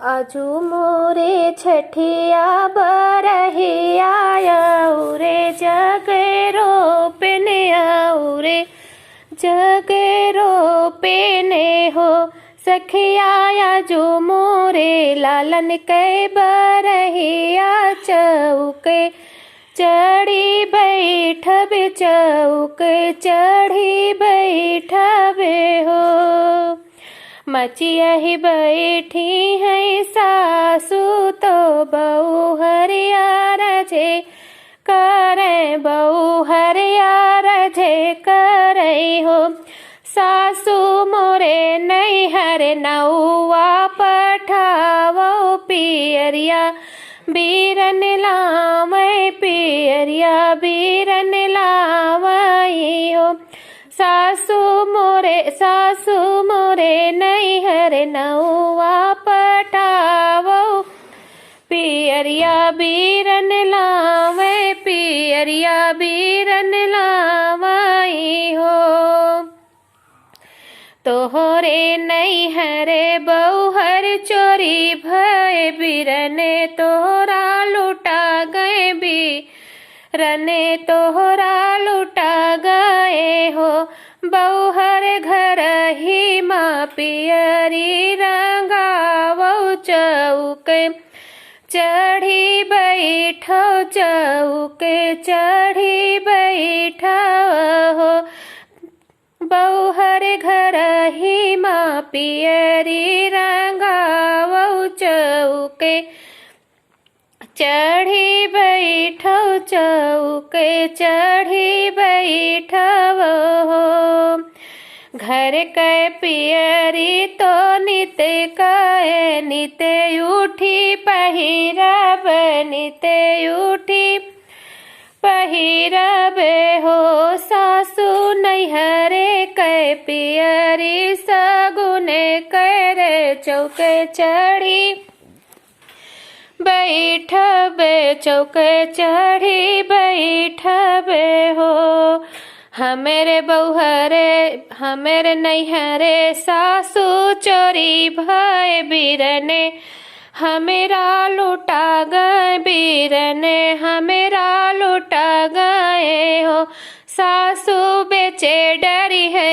आजू मोरे छठिया बरहिया रे जगे रोपने रे जगे रोपने हो सखिया जो मोरे लालन के बरहिया चौके चढ़ी बैठबे चौके चढ़ी बैठबे हो मचिया ही बैठी है सासू तो बहू हरियर जे करे बहू हरियर जे करे हो सासू मोरे नैहर नौआ पठावो पियरिया बीरन लावै पियरिया बीरन लावई हो सासू मोरे नैहर नौआ पटावो पियरिया बीरन लावै पियरिया बीरन लावई हो तोहरे नैहरे बहुहर चोरी भय बीरने तोहरा लुटा गए बीरने तोहरा लुटा गए हो बहुहर घर ही माँ पियरी रंगावो चौके चढ़ी बैठो चौके चढ़ी बैठो हो बहुहर घर ही माँ पियरी रंगावो चौके चढ़ी बैठो चौके चढ़ी बैठो हो घर के पियरी तो नित कहे नित उठी पहिरब नित उठी पहिरब हो सासू नैहरे के पियरी सगुने कर चौके चढ़ी बैठबे चौके चढ़ी बैठबे हो हमेरे बहुहरे हमेरे नैहरे सासू चोरी भय बीरने हमेरा लुटा गए बीरने हमेरा लुटा गए हो सासू बेचे डरी है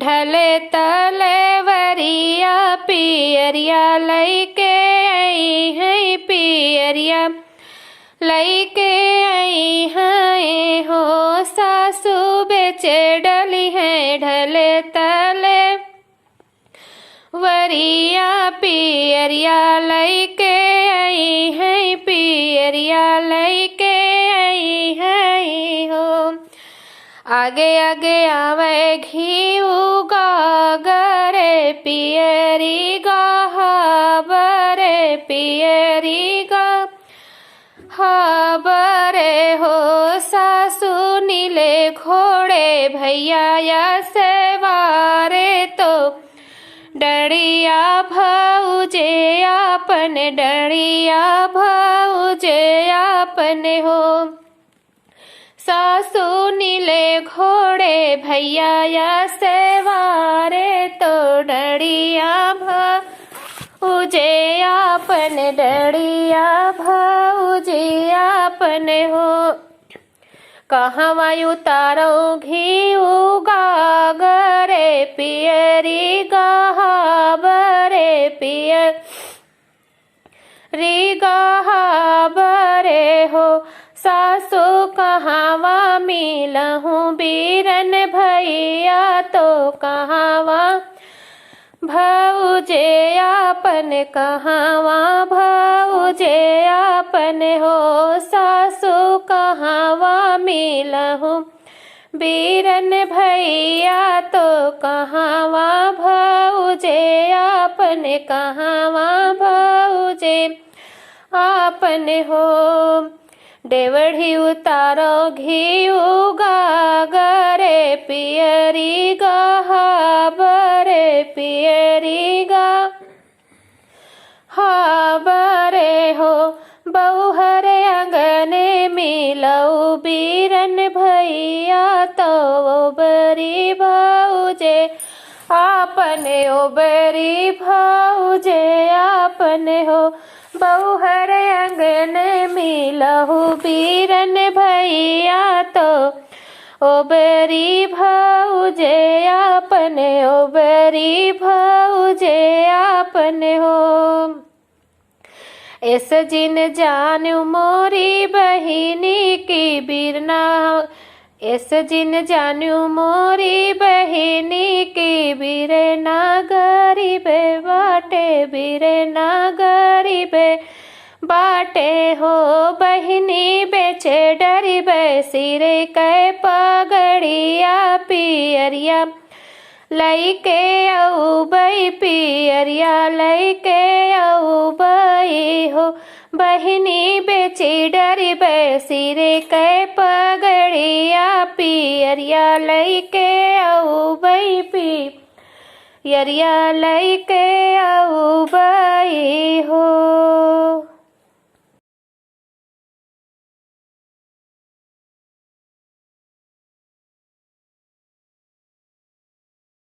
ढले तले वरिया पियरिया लैके आई है पियरिया लैके आई है हो सासू बेचे डली है ढले तले वरिया पियरिया लैके आई है पियरिया लैके आई है हो आगे आगे आवे घी गागरे पियरी गाहबरे पियरी गा हाबरे हो सासू नीले घोड़े भैया या सेवारे तो डरिया भौजे आपन डरिया भौजे आपन हो सासू नीले घोड़े भैया या सेवारे तो डरिया भौजे आपन डरिया भौजे आपन हो कहवा उतारो घी गागरे पियरी गाहबरे पियरी गाहबरे हो सासू कहवा मिलहूँ बीरन भैया तो कहवा भौजे आपन कहवा भौजे आपन हो सासू कहवा मिलहूँ बीरन भैया तो कहवा भौजे आपन कहवा भौजे आपन हो डेवढ़ी उतारो घी गागरे पियरी गाहबरे पियरी गा हाबरे हो बहुहरे अंगने मिलऊ बीरन भैया तो बरी भौजे आपने ओबरी भौजे आपन अपन हो बहुहर अंगन मिलहु बीरन भैया तो ओबरी भौजे अपन ओबरी भौजे अपन हो। ऐस जिन जानू मोरी बहिनी की बिरना ऐस जिन जानू मोरी बहिनी की बिरना गरीब बाटे बिरना गरीब बाटे हो बहिनी बेचे डरीब सिरे कै पगड़िया पियरिया लइके औबई पियरिया लइके औबई हो बहिनी बेची डरीब सिरे कै पगड़िया पियरिया लइके औबई पियरिया लइके औबई।